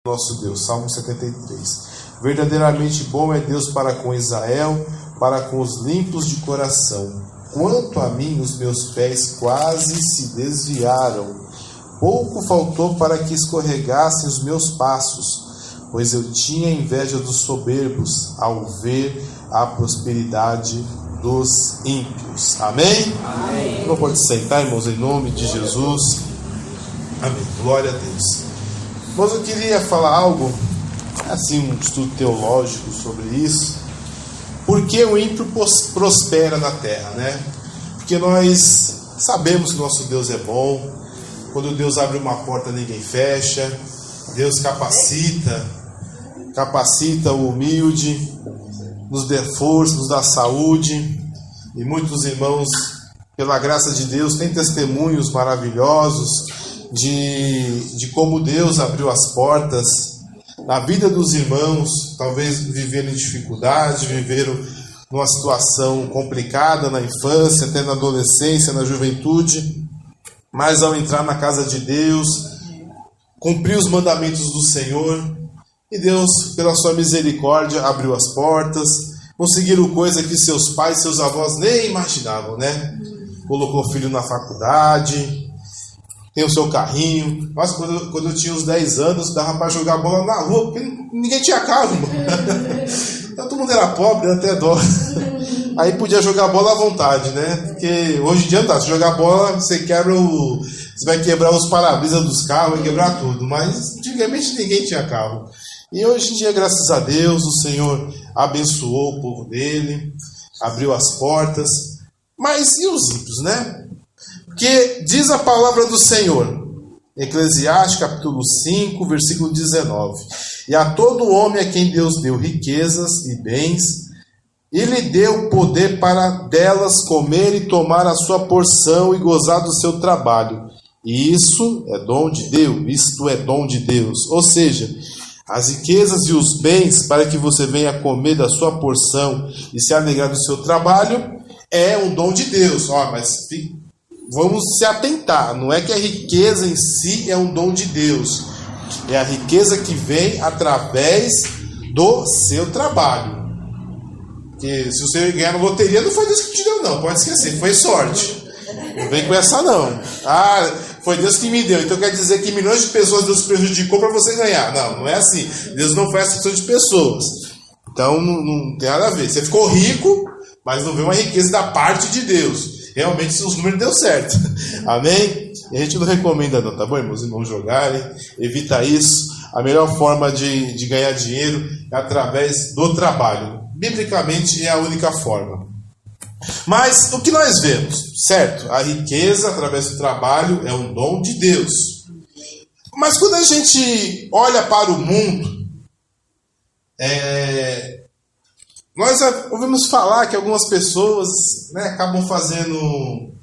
nosso Deus. Salmo 73. Verdadeiramente bom é Deus para com Israel, para com os limpos de coração. Quanto a mim, os meus pés quase se desviaram. Pouco faltou para que escorregassem os meus passos, pois eu tinha inveja dos soberbos ao ver a prosperidade dos ímpios. Amém? Amém. Não pode sentar, irmãos, em nome de Jesus. Amém. Glória a Deus. Mas eu queria falar algo, assim, um estudo teológico sobre isso. Por que o ímpio prospera na terra, né? Porque nós sabemos que nosso Deus é bom. Quando Deus abre uma porta, ninguém fecha. Deus capacita o humilde, nos dá força, nos dá saúde. E muitos irmãos, pela graça de Deus, têm testemunhos maravilhosos de como Deus abriu as portas na vida dos irmãos. Talvez viveram em dificuldade, viveram numa situação complicada na infância, até na adolescência, na juventude, mas ao entrar na casa de Deus, cumpriu os mandamentos do Senhor, e Deus, pela sua misericórdia, abriu as portas, conseguiram coisa que seus pais, seus avós nem imaginavam, né? Colocou o filho na faculdade, tem o seu carrinho. Mas quando eu tinha uns 10 anos, dava para jogar bola na rua, porque ninguém tinha carro, então todo mundo era pobre, até dó. Aí podia jogar bola à vontade, né? Porque hoje em dia não dá. Se jogar bola, você vai quebrar os para-brisas dos carros, vai quebrar tudo. Mas antigamente ninguém tinha carro. E hoje em dia, graças a Deus, o Senhor abençoou o povo dele, abriu as portas. Mas e os ímpios, né? Porque diz a palavra do Senhor, Eclesiastes capítulo 5, versículo 19: e a todo homem a quem Deus deu riquezas e bens, e lhe deu poder para delas comer e tomar a sua porção e gozar do seu trabalho. E isso é dom de Deus, isto é dom de Deus. Ou seja, as riquezas e os bens para que você venha comer da sua porção e se alegrar do seu trabalho é um dom de Deus. Mas vamos se atentar, não é que a riqueza em si é um dom de Deus, é a riqueza que vem através do seu trabalho. Porque se você ganhar na loteria, não foi Deus que te deu, não, pode esquecer, foi sorte. Não vem com essa, não. Foi Deus que me deu, então quer dizer que milhões de pessoas Deus prejudicou para você ganhar. Não é assim. Deus não faz acepção de pessoas. Então não tem nada a ver. Você ficou rico, mas não veio uma riqueza da parte de Deus. Realmente os números deu certo. Amém? E a gente não recomenda não, tá bom, irmãos? Não jogarem, evita isso. A melhor forma de ganhar dinheiro é através do trabalho. Biblicamente é a única forma. Mas o que nós vemos, certo? A riqueza através do trabalho é um dom de Deus. Mas quando a gente olha para o mundo, nós ouvimos falar que algumas pessoas, né, acabam fazendo...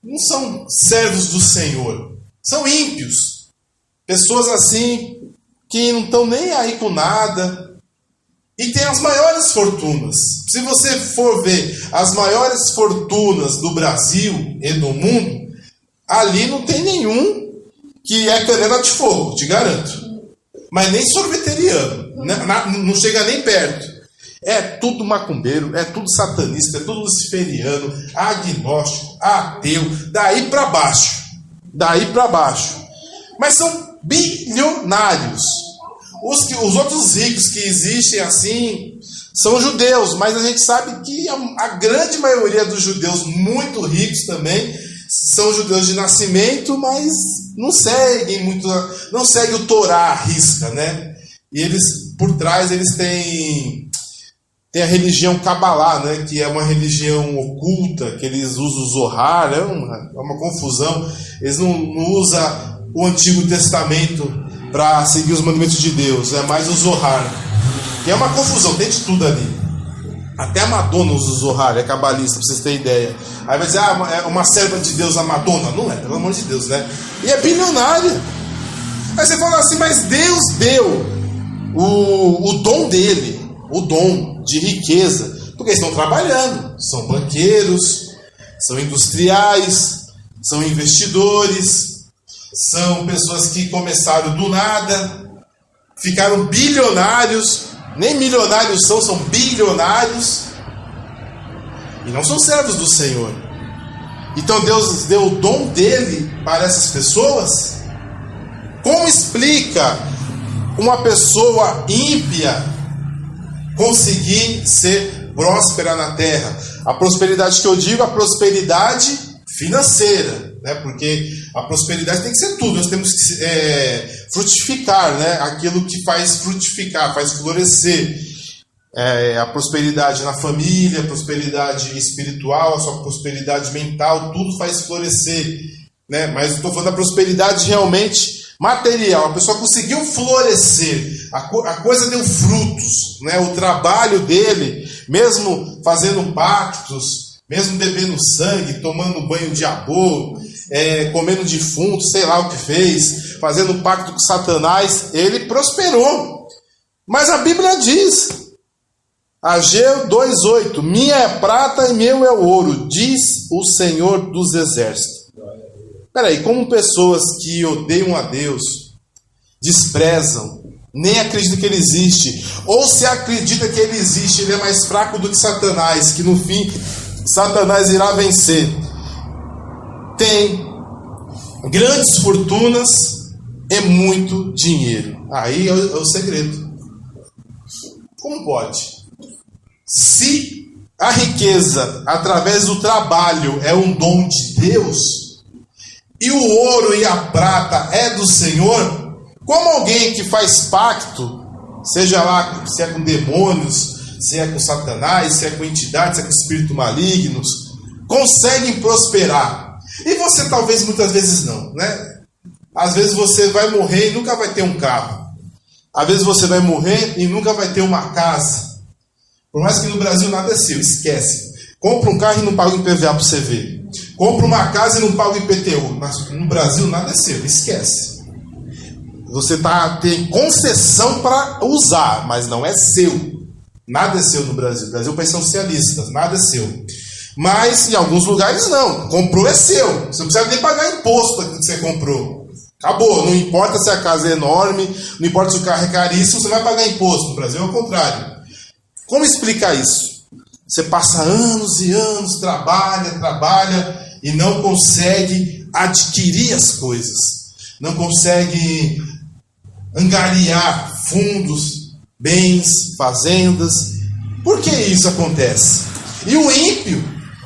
não são servos do Senhor, são ímpios. Pessoas assim que não estão nem aí com nada e têm as maiores fortunas. Se você for ver as maiores fortunas do Brasil e do mundo, ali não tem nenhum que é canela de fogo, te garanto. Mas nem sorveteriano, não chega nem perto. É tudo macumbeiro, é tudo satanista, é tudo luciferiano, agnóstico, ateu, daí para baixo. Mas são bilionários. Os outros ricos que existem assim são judeus, mas a gente sabe que a grande maioria dos judeus muito ricos também são judeus de nascimento, mas não seguem o Torá à risca, né? E eles, por trás, eles têm a religião Cabalá, né? Que é uma religião oculta, que eles usam o Zohar, é uma confusão. Eles não usam o Antigo Testamento para seguir os mandamentos de Deus, é mais o Zohar, que é uma confusão, tem de tudo ali. Até a Madonna usa o Zohar, é cabalista, pra vocês terem ideia. Aí vai dizer, é uma serva de Deus a Madonna. Não é, pelo amor de Deus, né? E é bilionária. Aí você fala assim, mas Deus deu o dom dele, o dom de riqueza, porque eles estão trabalhando, são banqueiros, são industriais, são investidores, são pessoas que começaram do nada, ficaram bilionários, nem milionários são bilionários, e não são servos do Senhor. Então Deus deu o dom dele para essas pessoas? Como explica uma pessoa ímpia conseguir ser próspera na terra? A prosperidade que eu digo, a prosperidade financeira, né? Porque a prosperidade tem que ser tudo. Nós temos que frutificar, né? Aquilo que faz frutificar, faz florescer. A prosperidade na família, a prosperidade espiritual, a sua prosperidade mental, tudo faz florescer, né? Mas eu estou falando da prosperidade realmente material. A pessoa conseguiu florescer, a coisa deu frutos, né? O trabalho dele, mesmo fazendo pactos, mesmo bebendo sangue, tomando banho de abô, comendo defunto, sei lá o que fez, fazendo pacto com Satanás, ele prosperou. Mas a Bíblia diz, Ageu 2,8: minha é prata e meu é o ouro, diz o Senhor dos Exércitos. Peraí, como pessoas que odeiam a Deus, desprezam, nem acreditam que Ele existe, ou se acredita que Ele existe, Ele é mais fraco do que Satanás, que no fim Satanás irá vencer, tem grandes fortunas e muito dinheiro. Aí é o segredo. Como pode? Se a riqueza através do trabalho é um dom de Deus, e o ouro e a prata é do Senhor, como alguém que faz pacto, seja lá se é com demônios, se é com Satanás, se é com entidades, se é com espíritos malignos, conseguem prosperar? E você talvez muitas vezes não, né? Às vezes você vai morrer e nunca vai ter um carro. Às vezes você vai morrer e nunca vai ter uma casa. Por mais que no Brasil nada é seu, esquece. Compra um carro e não paga o IPVA para você ver. Compra uma casa e não paga o IPTU. Mas no Brasil nada é seu, esquece. Você tem concessão para usar, mas não é seu. Nada é seu no Brasil. O Brasil é um país socialista, nada é seu. Mas em alguns lugares não. Comprou é seu. Você não precisa nem pagar imposto daquilo que você comprou. Acabou. Não importa se a casa é enorme, não importa se o carro é caríssimo, você vai pagar imposto. No Brasil é o contrário. Como explicar isso? Você passa anos e anos, trabalha e não consegue adquirir as coisas. Não consegue angariar fundos, bens, fazendas. Por que isso acontece? E o ímpio,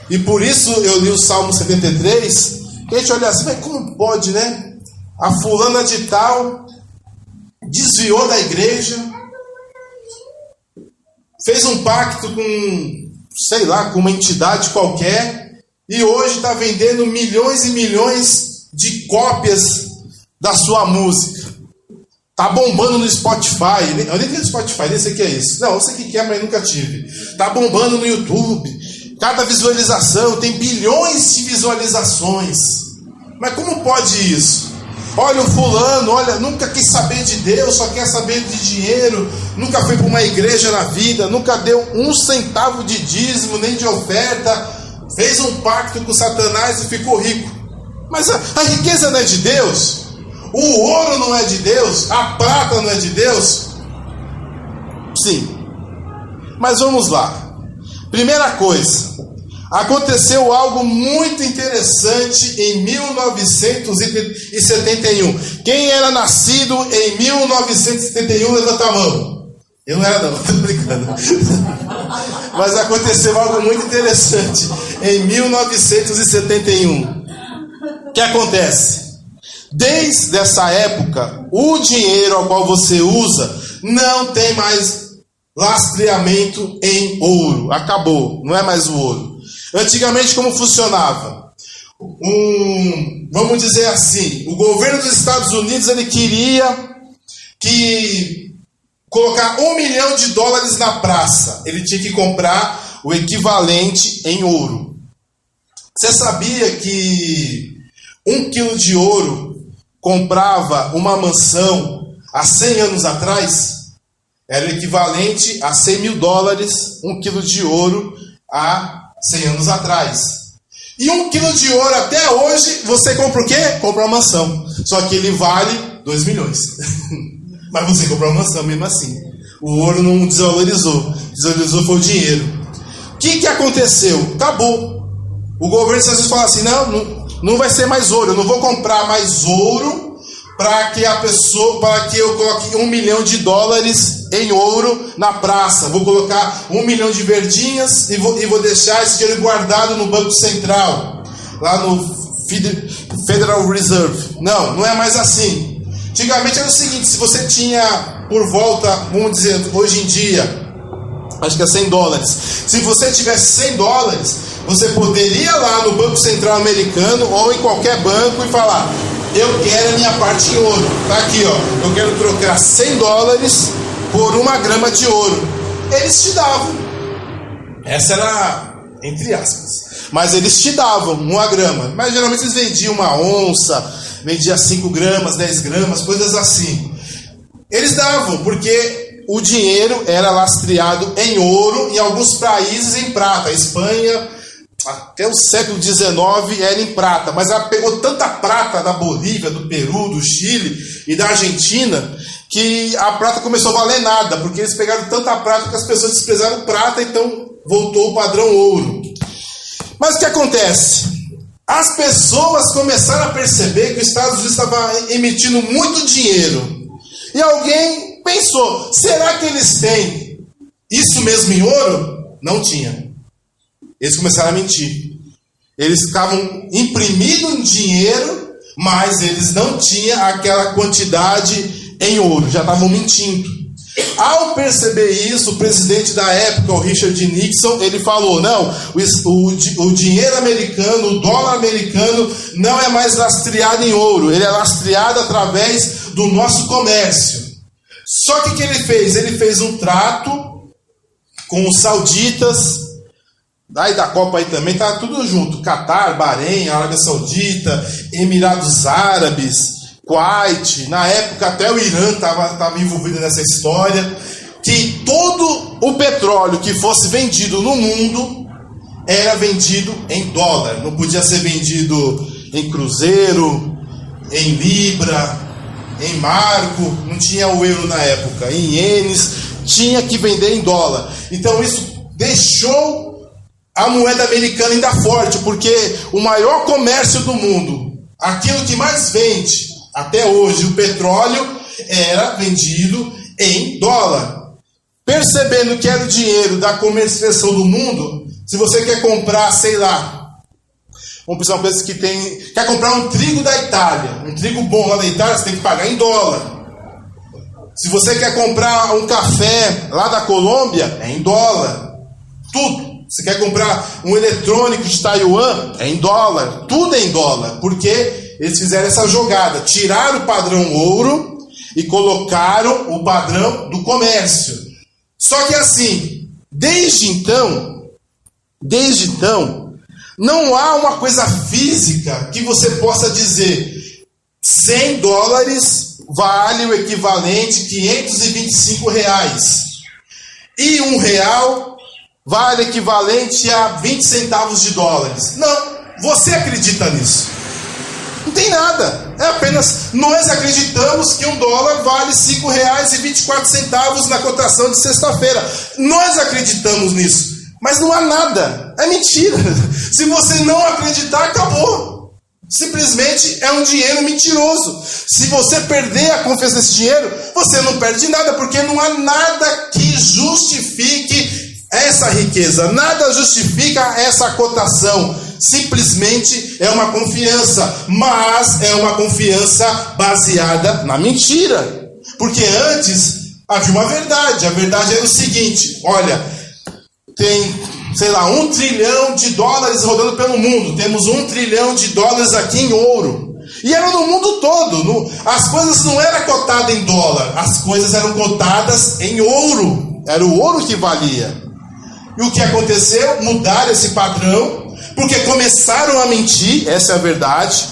e por isso eu li o Salmo 73, que a gente olha assim, mas como pode, né? A fulana de tal desviou da igreja, fez um pacto com, sei lá, com uma entidade qualquer, e hoje está vendendo milhões e milhões de cópias da sua música. Tá bombando no Spotify. Eu nem tenho Spotify, nem sei o que é isso. Não, eu sei o que é, mas nunca tive. Tá bombando no YouTube. Cada visualização tem bilhões de visualizações. Mas como pode isso? Olha o fulano, olha, nunca quis saber de Deus, só quer saber de dinheiro, nunca foi para uma igreja na vida, nunca deu 1 centavo de dízimo, nem de oferta, fez um pacto com Satanás e ficou rico. Mas a riqueza não é de Deus? O ouro não é de Deus? A prata não é de Deus? Sim. Mas vamos lá. Primeira coisa, aconteceu algo muito interessante em 1971. Quem era nascido em 1971, levanta a mão. Eu não era não, estou brincando. Mas aconteceu algo muito interessante em 1971. O que acontece? Desde essa época, o dinheiro ao qual você usa não tem mais lastreamento em ouro. Acabou, não é mais o ouro. Antigamente, como funcionava? Vamos dizer assim, o governo dos Estados Unidos ele queria colocar $1 milhão na praça. Ele tinha que comprar o equivalente em ouro. Você sabia que 1 quilo de ouro comprava uma mansão há 100 anos atrás? Era o equivalente a $100 mil, 1 quilo de ouro há 100 anos atrás. E 1 quilo de ouro até hoje, você compra o quê? Compra uma mansão. Só que ele vale 2 milhões. Mas você comprou uma maçã mesmo assim. O ouro não desvalorizou. Desvalorizou foi o dinheiro. O que aconteceu? Acabou. O governo às vezes fala assim, não vai ser mais ouro. Eu não vou comprar mais ouro para que eu coloque $1 milhão em ouro na praça. Vou colocar 1 milhão de verdinhas e vou deixar esse dinheiro guardado no Banco Central, lá no Federal Reserve. Não é mais assim. Antigamente era o seguinte, se você tinha por volta, vamos dizer, hoje em dia, acho que é $100. Se você tivesse $100, você poderia ir lá no Banco Central americano ou em qualquer banco e falar, eu quero a minha parte em ouro. Tá aqui, ó. Eu quero trocar $100 por 1 grama de ouro. Eles te davam. Essa era, entre aspas. Mas eles te davam 1 grama. Mas geralmente eles vendiam 1 onça, vendiam 5 gramas, 10 gramas, coisas assim. Eles davam, porque o dinheiro era lastreado em ouro, em alguns países em prata. A Espanha, até o século XIX, era em prata. Mas ela pegou tanta prata da Bolívia, do Peru, do Chile e da Argentina, que a prata começou a valer nada, porque eles pegaram tanta prata que as pessoas desprezaram prata, então voltou o padrão ouro. Mas o que acontece? As pessoas começaram a perceber que os Estados Unidos estava emitindo muito dinheiro. E alguém pensou, será que eles têm isso mesmo em ouro? Não tinha. Eles começaram a mentir. Eles ficavam imprimindo dinheiro, mas eles não tinham aquela quantidade em ouro. Já estavam mentindo. Ao perceber isso, o presidente da época, o Richard Nixon, ele falou, não, o dinheiro americano, o dólar americano não é mais lastreado em ouro, ele é lastreado através do nosso comércio. Só que o que ele fez? Ele fez um trato com os sauditas, aí da Copa aí também, tá tudo junto, Catar, Bahrein, Arábia Saudita, Emirados Árabes, Kuwait, na época até o Irã estava envolvido nessa história, que todo o petróleo que fosse vendido no mundo era vendido em dólar, não podia ser vendido em cruzeiro, em libra, em marco, não tinha o euro na época, em ienes, tinha que vender em dólar. Então isso deixou a moeda americana ainda forte, porque o maior comércio do mundo, aquilo que mais vende até hoje, o petróleo, era vendido em dólar. Percebendo que era o dinheiro da comercialização do mundo, se você quer comprar, sei lá, vamos pensar uma coisa que quer comprar um trigo da Itália, um trigo bom lá da Itália, você tem que pagar em dólar. Se você quer comprar um café lá da Colômbia, é em dólar. Tudo. Você quer comprar um eletrônico de Taiwan, é em dólar. Tudo é em dólar, porque eles fizeram essa jogada, tiraram o padrão ouro e colocaram o padrão do comércio. Só que assim, desde então, não há uma coisa física que você possa dizer $100 vale o equivalente a R$525. E R$1 vale equivalente a 20 centavos de dólares. Não, você acredita nisso. Não tem nada, é apenas nós acreditamos que $1 vale R$5,24 na cotação de sexta-feira. Nós acreditamos nisso, mas não há nada, é mentira. Se você não acreditar, acabou. Simplesmente é um dinheiro mentiroso. Se você perder a confiança nesse dinheiro, você não perde nada, porque não há nada que justifique essa riqueza, nada justifica essa cotação. Simplesmente é uma confiança, mas é uma confiança baseada na mentira. Porque antes havia uma verdade. A verdade era o seguinte: olha, tem, sei lá, $1 trilhão rodando pelo mundo. Temos $1 trilhão aqui em ouro. E era no mundo todo. As coisas não eram cotadas em dólar, as coisas eram cotadas em ouro. Era o ouro que valia. E o que aconteceu? Mudaram esse padrão, porque começaram a mentir, essa é a verdade.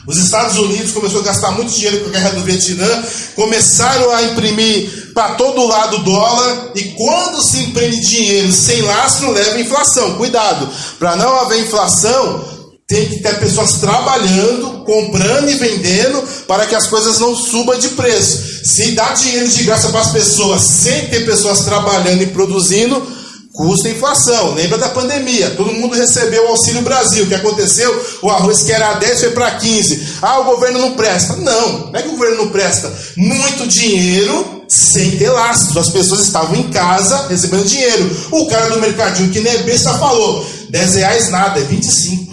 Os Estados Unidos começaram a gastar muito dinheiro com a guerra do Vietnã, começaram a imprimir para todo lado dólar, e quando se imprime dinheiro sem lastro, leva inflação. Cuidado, para não haver inflação, tem que ter pessoas trabalhando, comprando e vendendo, para que as coisas não subam de preço. Se dá dinheiro de graça para as pessoas sem ter pessoas trabalhando e produzindo, custa inflação. Lembra da pandemia? Todo mundo recebeu o Auxílio Brasil. O que aconteceu? O arroz que era 10 foi para 15. O governo não presta. Não é que o governo não presta. Muito dinheiro sem ter lastro. As pessoas estavam em casa recebendo dinheiro. O cara do mercadinho, que nem é besta, falou: R$10 nada, é 25.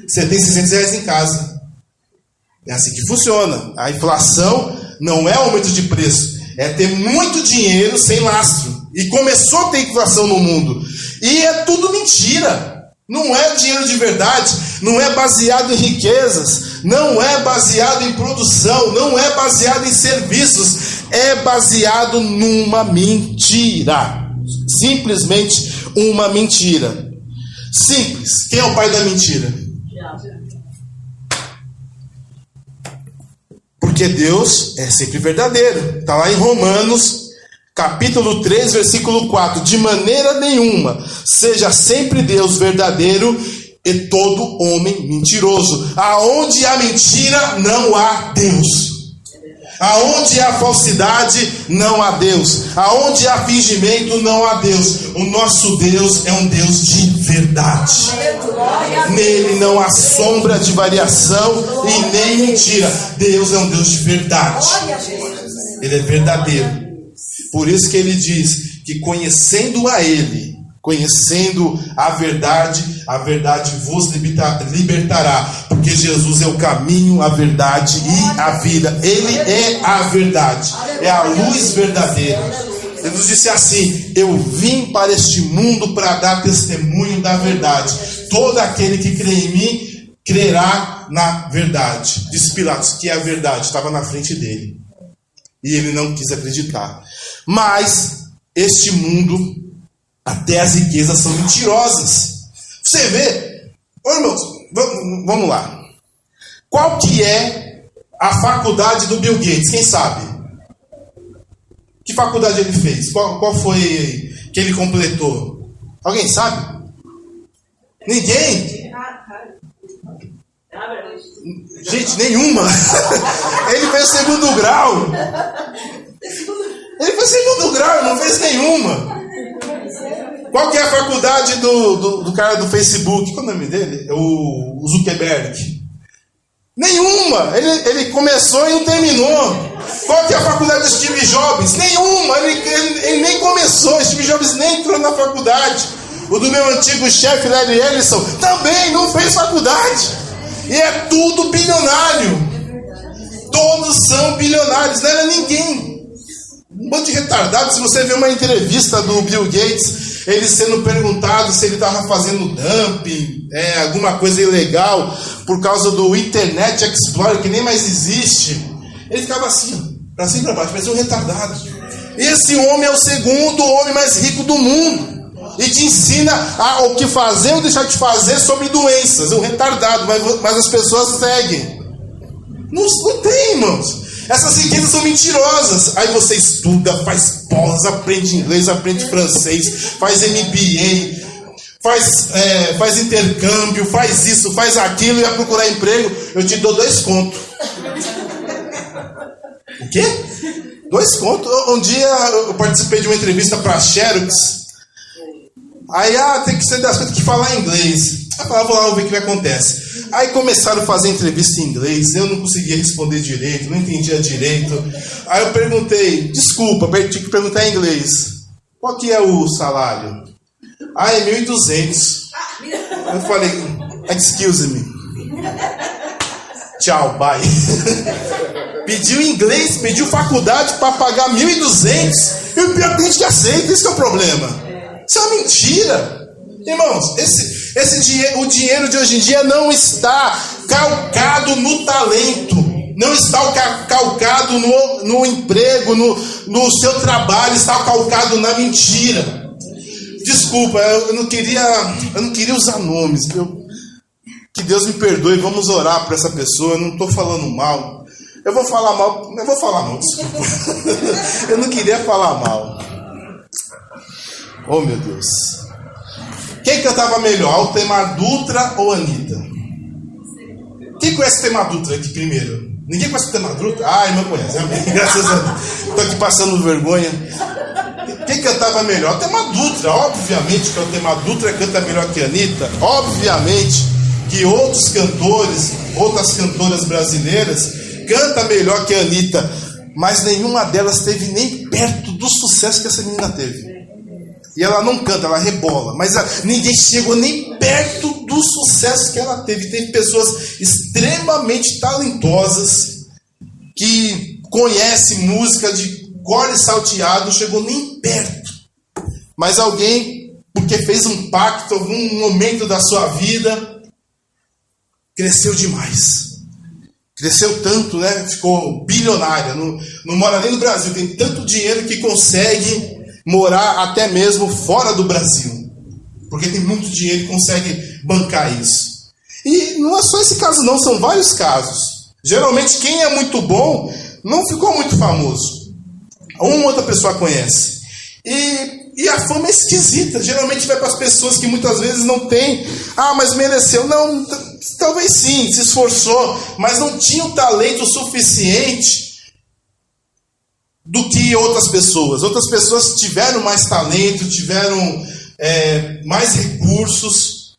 Você tem R$600 em casa. É assim que funciona. A inflação não é aumento de preço, é ter muito dinheiro sem lastro. E começou a ter inflação no mundo. E é tudo mentira. Não é dinheiro de verdade. Não é baseado em riquezas. Não é baseado em produção. Não é baseado em serviços. É baseado numa mentira. Simplesmente uma mentira. Simples. Quem é o pai da mentira? Porque Deus é sempre verdadeiro. Está lá em Romanos, capítulo 3, versículo 4. De maneira nenhuma seja sempre Deus verdadeiro e todo homem mentiroso. Aonde há mentira, não há Deus. Aonde há falsidade, não há Deus. Aonde há fingimento, não há Deus. O nosso Deus é um Deus de verdade. Nele não há sombra de variação e nem mentira. Deus é um Deus de verdade. Ele é verdadeiro. Por isso que ele diz que conhecendo a Ele, conhecendo a verdade vos libertará. Porque Jesus é o caminho, a verdade e a vida. Ele é a verdade. É a luz verdadeira. Ele nos disse assim: eu vim para este mundo para dar testemunho da verdade. Todo aquele que crê em mim crerá na verdade. Diz Pilatos que a verdade estava na frente dele. E ele não quis acreditar. Mas este mundo, até as riquezas são mentirosas. Você vê, irmãos, vamos lá. Qual que é a faculdade do Bill Gates? Quem sabe? Que faculdade ele fez? Qual foi que ele completou? Alguém sabe? Ninguém? Gente, nenhuma. Ele fez segundo grau. Ele fez segundo grau, não fez nenhuma. Qual que é a faculdade do cara do Facebook? Qual é o nome dele? O Zuckerberg. Nenhuma. Ele começou e não terminou. Qual que é a faculdade do Steve Jobs? Nenhuma. Ele nem começou. Steve Jobs nem entrou na faculdade. O do meu antigo chefe, Larry Ellison, também não fez faculdade. E é tudo bilionário. Todos são bilionários. Não era ninguém. Um monte de retardado. Se você vê uma entrevista do Bill Gates, ele sendo perguntado se ele estava fazendo dumping, alguma coisa ilegal, por causa do Internet Explorer, que nem mais existe, ele ficava assim, para cima e para baixo, parecia um retardado. Esse homem é o segundo homem mais rico do mundo. E te ensina o que fazer ou deixar de fazer sobre doenças. É um retardado, mas as pessoas seguem. Não tem, irmãos. Essas riquezas são mentirosas. Aí você estuda, faz pós, aprende inglês, aprende francês, faz MBA, faz intercâmbio, faz isso, faz aquilo e vai procurar emprego. Eu te dou 2 contos. O quê? 2 contos? Um dia eu participei de uma entrevista para a Xerox. Aí, tem que ser das coisas que falar inglês. Aí eu falava, vou lá ver o que acontece. Aí começaram a fazer entrevista em inglês, eu não conseguia responder direito, não entendia direito. Aí eu perguntei, desculpa, eu tinha que perguntar em inglês. Qual que é o salário? É 1.200. Eu falei, excuse me. Tchau, bye. Pediu inglês, pediu faculdade para pagar 1.200. E o pior que a gente aceita, isso que é o problema. Isso é uma mentira. Irmãos, o dinheiro de hoje em dia não está calcado no talento. Não está calcado no emprego, no seu trabalho. Está calcado na mentira. Desculpa, eu não queria usar nomes. Que Deus me perdoe, vamos orar por essa pessoa. Eu não estou falando mal. Eu vou falar mal, desculpa. Eu não queria falar mal. Oh, meu Deus. Quem cantava melhor, Altemar Dutra ou Anitta? Quem conhece Altemar Dutra aqui primeiro? Ninguém conhece o Tema Dutra? Ah, a irmã conhece, amém. Graças a Deus. Estou aqui passando vergonha. Quem cantava melhor? O Tema Dutra. Obviamente que o Tema Dutra canta melhor que a Anitta. Obviamente que outros cantores, outras cantoras brasileiras canta melhor que a Anitta. Mas nenhuma delas esteve nem perto do sucesso que essa menina teve. E ela não canta, ela rebola. Mas ninguém chegou nem perto do sucesso que ela teve. Tem pessoas extremamente talentosas que conhecem música de cor e salteado, não chegou nem perto. Mas alguém, porque fez um pacto, algum momento da sua vida, cresceu demais. Cresceu tanto, né? Ficou bilionária. Não mora nem no Brasil. Tem tanto dinheiro que consegue morar até mesmo fora do Brasil. Porque tem muito dinheiro e consegue bancar isso. E não é só esse caso não, são vários casos. Geralmente quem é muito bom não ficou muito famoso. Uma outra pessoa conhece. E a fama é esquisita. Geralmente vai para as pessoas que muitas vezes não têm. Ah, mas mereceu. Não, talvez sim, se esforçou, mas não tinha o talento suficiente do que outras pessoas. Outras pessoas tiveram mais talento, tiveram mais recursos,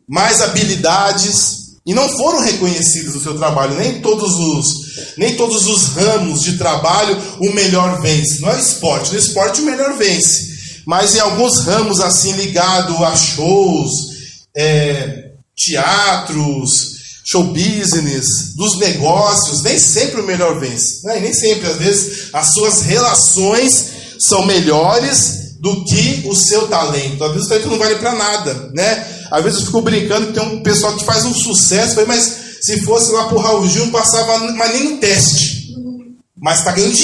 mais habilidades, e não foram reconhecidos no seu trabalho. Nem todos os ramos de trabalho o melhor vence. Não é esporte. No esporte o melhor vence. Mas em alguns ramos assim ligado a shows, teatros, show business, dos negócios, nem sempre o melhor vence. Né? Nem sempre, às vezes, as suas relações são melhores do que o seu talento. Às vezes o talento não vale para nada, né? Às vezes eu fico brincando que tem um pessoal que faz um sucesso, mas se fosse lá pro Raul Gil, não passava mais nem no teste. Mas está ganhando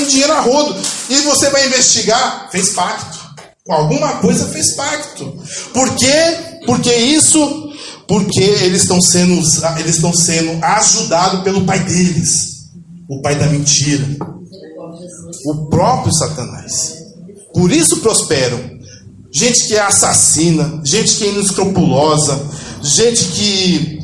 dinheiro a rodo. E você vai investigar, fez pacto. Com alguma coisa fez pacto. Por quê? Porque eles estão sendo ajudados pelo pai deles. O pai da mentira. O próprio Satanás. Por isso prosperam. Gente que é assassina, gente que é inescrupulosa, gente que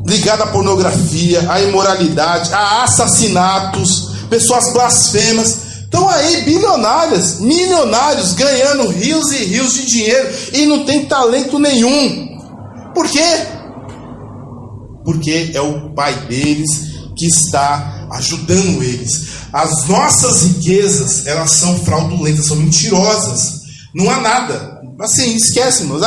ligada à pornografia, à imoralidade, a assassinatos, pessoas blasfemas, estão aí bilionários, milionários, ganhando rios e rios de dinheiro e não tem talento nenhum. Por quê? Porque é o pai deles que está ajudando eles. As nossas riquezas, elas são fraudulentas, são mentirosas. Não há nada. Assim, esquece, irmãos.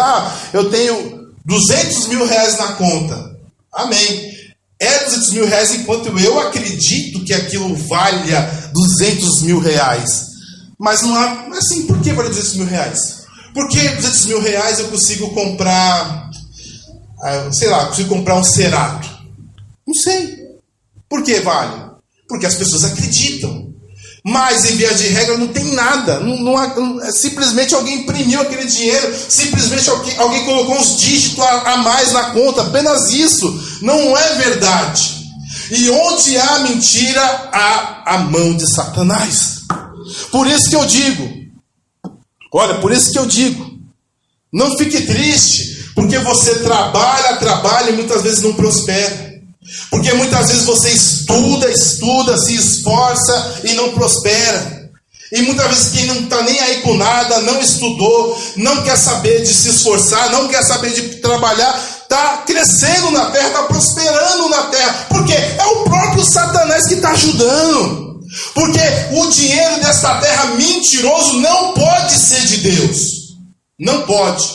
Eu tenho 200 mil reais na conta. Amém. É 200 mil reais enquanto eu acredito que aquilo valha 200 mil reais. Mas não há... Assim, por que vale 200 mil reais? Porque 200 mil reais eu consigo comprar... Sei lá, consigo comprar um Cerato. Não sei. Por que vale? Porque as pessoas acreditam. Mas, em via de regra, não tem nada. Simplesmente alguém imprimiu aquele dinheiro. Simplesmente alguém colocou uns dígitos a mais na conta. Apenas isso. Não é verdade. E onde há mentira, há a mão de Satanás. Por isso que eu digo. Olha, por isso que eu digo. Não fique triste. Porque você trabalha e muitas vezes não prospera. Porque muitas vezes você estuda, se esforça e não prospera. E muitas vezes quem não está nem aí com nada, não estudou, não quer saber de se esforçar, não quer saber de trabalhar, está crescendo na terra, está prosperando na terra. Porque é o próprio Satanás que está ajudando. Porque o dinheiro dessa terra mentiroso não pode ser de Deus. Não pode.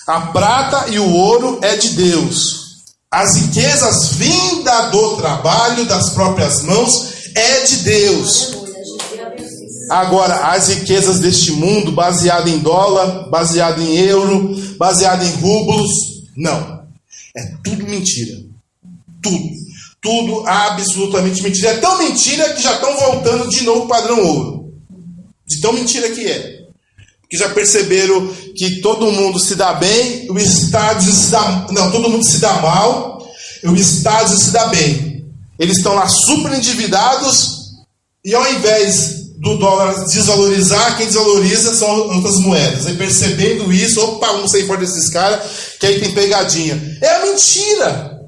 A prata e o ouro é de Deus. As riquezas vindas do trabalho das próprias mãos é de Deus. Agora, as riquezas deste mundo, baseado em dólar, baseado em euro, baseado em rublos, não. É tudo mentira. Tudo absolutamente mentira. É tão mentira que já estão voltando de novo padrão ouro. De tão mentira que é. Que já perceberam que todo mundo se dá bem, o Estado se dá... Não, todo mundo se dá mal, o Estado se dá bem. Eles estão lá super endividados e ao invés do dólar desvalorizar, quem desvaloriza são outras moedas. Aí percebendo isso, opa, vamos sair fora desses caras, que aí tem pegadinha. É a mentira.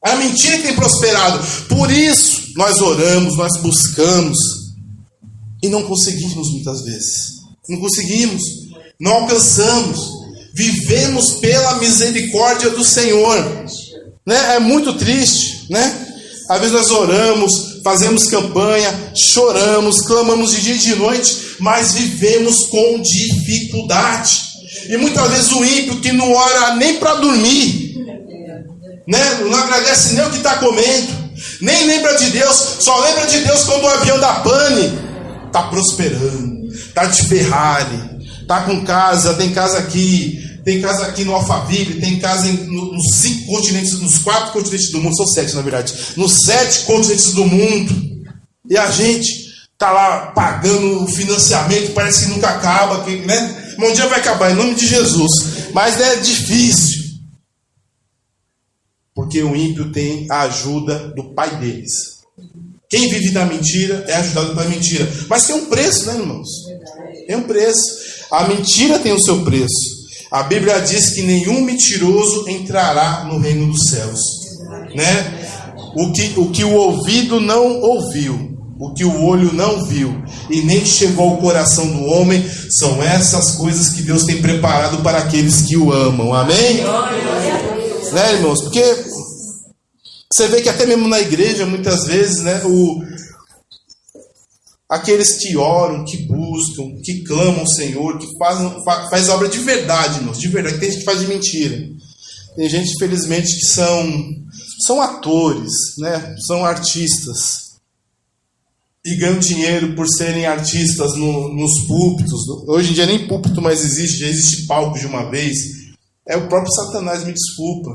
A mentira tem prosperado. Por isso, nós oramos, nós buscamos. E não conseguimos muitas vezes. Não conseguimos. Não alcançamos. Vivemos pela misericórdia do Senhor. Né? É muito triste, né? Às vezes nós oramos, fazemos campanha, choramos, clamamos de dia e de noite, mas vivemos com dificuldade. E muitas vezes o ímpio que não ora nem para dormir, né? Não agradece nem o que está comendo, nem lembra de Deus, só lembra de Deus quando o avião da pane está prosperando, está de Ferrari, está com casa, tem casa aqui no Alphaville, tem casa nos 5 continentes, nos 4 continentes do mundo, são 7 na verdade, nos 7 continentes do mundo, e a gente está lá pagando o financiamento, parece que nunca acaba, né? Um dia vai acabar, em nome de Jesus, mas é difícil, porque o ímpio tem a ajuda do pai deles. Quem vive da mentira é ajudado pela mentira, mas tem um preço, né, irmãos? Tem um preço. A mentira tem o seu preço. A Bíblia diz que nenhum mentiroso entrará no reino dos céus, né? O que o ouvido não ouviu, o que o olho não viu e nem chegou ao coração do homem, são essas coisas que Deus tem preparado para aqueles que o amam. Amém? Né, irmãos? Porque você vê que até mesmo na igreja, muitas vezes, né, aqueles que oram, que buscam, que clamam ao Senhor, que faz obra de verdade, irmãos, de verdade. Tem gente que faz de mentira. Tem gente, infelizmente, que são atores, né? São artistas. E ganham dinheiro por serem artistas nos púlpitos. Hoje em dia nem púlpito mais existe, já existe palco de uma vez. É o próprio Satanás, me desculpa.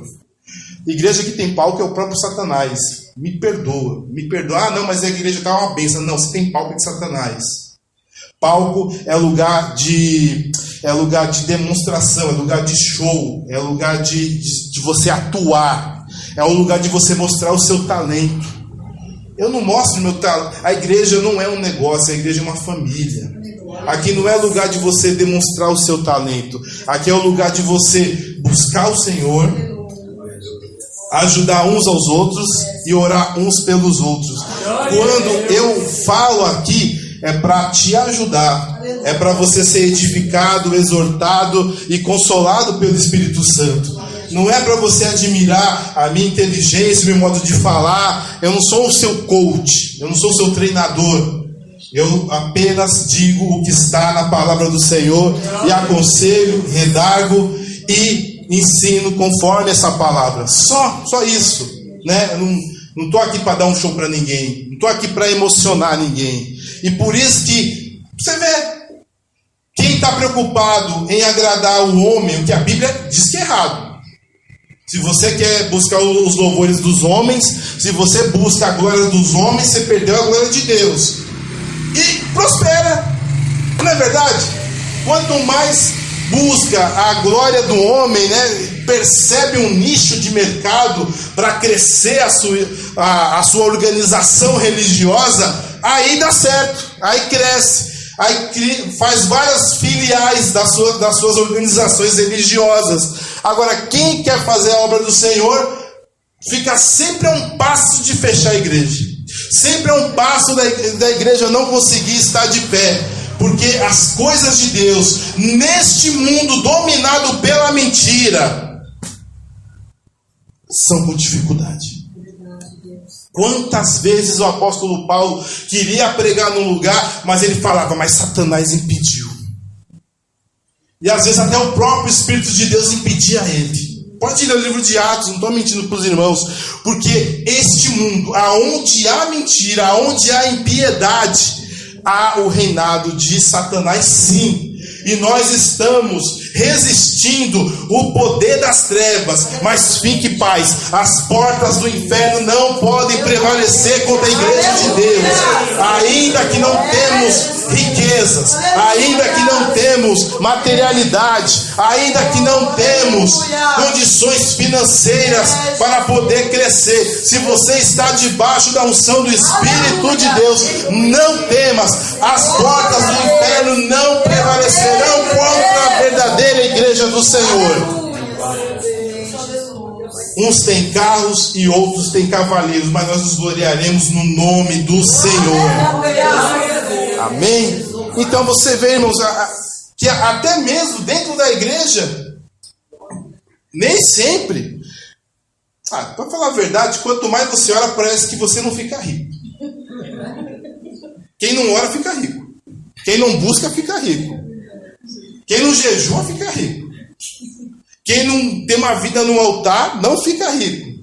Igreja que tem palco é o próprio Satanás. Me perdoa. Ah, não, mas a igreja está uma bênção. Não, você tem palco de Satanás. Palco é lugar de demonstração, é lugar de show, é lugar de você atuar, é o lugar de você mostrar o seu talento. Eu não mostro meu talento. A igreja não é um negócio, a igreja é uma família. Aqui não é lugar de você demonstrar o seu talento. Aqui é o lugar de você buscar o Senhor, ajudar uns aos outros e orar uns pelos outros. Quando eu falo aqui, é para te ajudar, é para você ser edificado, exortado e consolado pelo Espírito Santo. Não é para você admirar a minha inteligência, o meu modo de falar. Eu não sou o seu coach, eu não sou o seu treinador. Eu apenas digo o que está na palavra do Senhor e aconselho, redargo e ensino conforme essa palavra. Só isso, né? Eu não estou aqui para dar um show para ninguém, não estou aqui para emocionar ninguém. E por isso que você vê, quem está preocupado em agradar o homem, o que a Bíblia diz que é errado. Se você quer buscar os louvores dos homens, se você busca a glória dos homens, você perdeu a glória de Deus. E prospera, não é verdade? Quanto mais busca a glória do homem, né, percebe um nicho de mercado para crescer a sua organização religiosa, aí dá certo, aí cresce, aí faz várias filiais das suas organizações religiosas. Agora, quem quer fazer a obra do Senhor, fica sempre a um passo de fechar a igreja, sempre a um passo da igreja não conseguir estar de pé. Porque as coisas de Deus, neste mundo dominado pela mentira, são com dificuldade. Quantas vezes o apóstolo Paulo queria pregar num lugar, mas ele falava, mas Satanás impediu. E às vezes até o próprio Espírito de Deus impedia ele. Pode ler o livro de Atos, não estou mentindo para os irmãos. Porque este mundo, aonde há mentira, aonde há impiedade, há o reinado de Satanás, sim. E nós estamos resistindo o poder das trevas. Mas fique em paz, as portas do inferno não podem prevalecer contra a igreja de Deus. Ainda que não temos riquezas, ainda que não temos materialidade, ainda que não temos condições financeiras para poder crescer, se você está debaixo da unção do Espírito de Deus, não temas, as portas do inferno não prevalecerão contra a verdadeira igreja do Senhor. Uns têm carros e outros têm cavaleiros, mas nós nos gloriaremos no nome do Senhor. Amém? Então você vê, irmãos, que até mesmo dentro da igreja, nem sempre, para falar a verdade, quanto mais você ora, parece que você não fica rico. Quem não ora fica rico. Quem não busca fica rico. Quem não jejua fica rico. Quem não tem uma vida no altar não fica rico.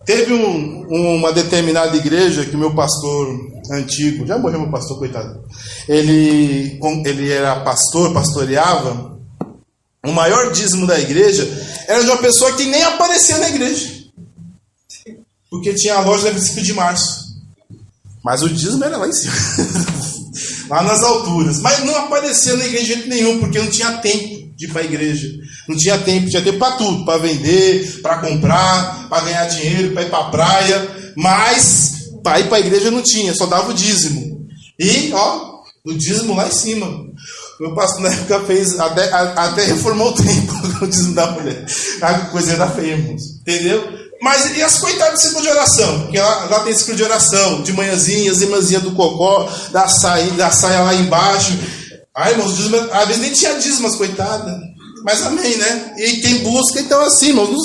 Teve uma determinada igreja que o meu pastor antigo, já morreu meu pastor, coitado. Ele era pastor, pastoreava. O maior dízimo da igreja era de uma pessoa que nem aparecia na igreja, porque tinha a loja da 25 de março. Mas o dízimo era lá em cima, lá nas alturas. Mas não aparecia na igreja de jeito nenhum, porque não tinha tempo de ir para a igreja. Não tinha tempo para tudo, para vender, para comprar, para ganhar dinheiro, para ir para a praia. Mas para ir para a igreja não tinha, só dava o dízimo. E, o dízimo lá em cima. Meu pastor na época fez, até reformou o templo com o dízimo da mulher. A coisa era feia, irmãos. Entendeu? Mas e as coitadas do ciclo de oração? Porque lá tem ciclo de oração, de manhãzinha, as irmãzinhas do cocó, da saia lá embaixo. Irmãos, dízimo, às vezes nem tinha dízimo, as coitadas. Mas amém, né? E quem busca, então assim, irmãos,